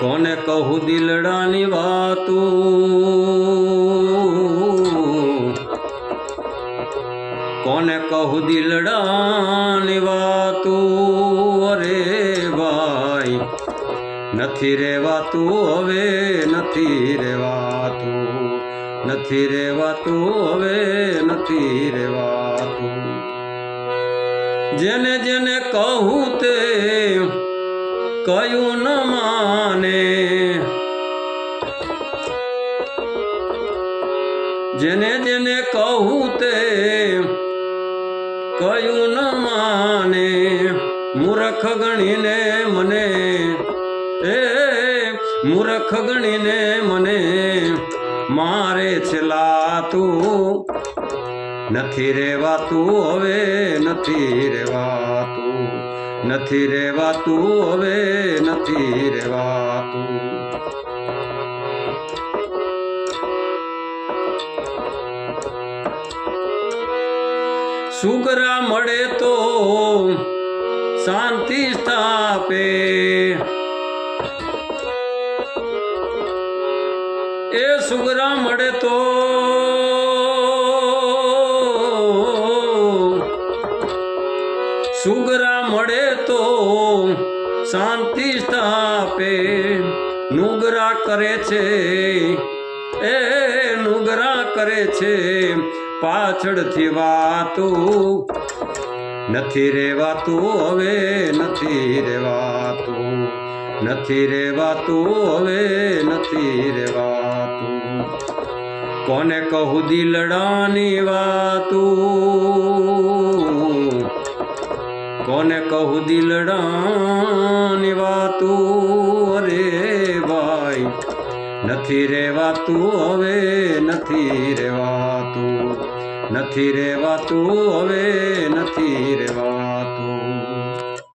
કોને કહું દિલડાની વાતું, કોને કહું દિલડાની વાતું, અરે ભાઈ નથી રેવાતું, હવે નથી રેવાતું, નથી રેવાતું, હવે નથી રેવાતું। જેને જેને કહું તે કયું ન માને, જેને જેને કહું તે કયું ન માને, મૂર્ખ ગણીને મને, એ મૂર્ખ ગણીને મને મારે છે લાતું, નથી રેવાતું, હવે નથી રેવાતું, નથી રેવાતું, હવે નથી રેવાતું। સુગરા મળે તો શાંતિ સ્થાપે, એ સુગરા મળે તો સુગરા મળે તો શાંતિ સ્થાપે, નુગરા કરે છે, એ નુગરા કરે છે પાછળથી વાતું, નથી રેવાતું, હવે નથી રેવાતું, નથી રેવાતું, હવે નથી રેવાતું। કોને કહું દિલડાની વાતું, કોને કહું દિલડાની વાતું, અરે ભાઈ નથી રેવાતું, હવે નથી રેવાતું, નથી રેવાતું, હવે નથી રેવાતું।